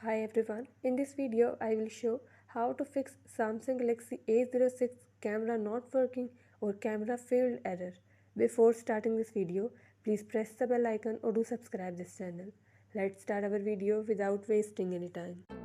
Hi everyone, in this video I will show how to fix Samsung Galaxy A06 camera not working or camera failed error. Before starting this video, please press the bell icon or do subscribe this channel. Let's start our video without wasting any time.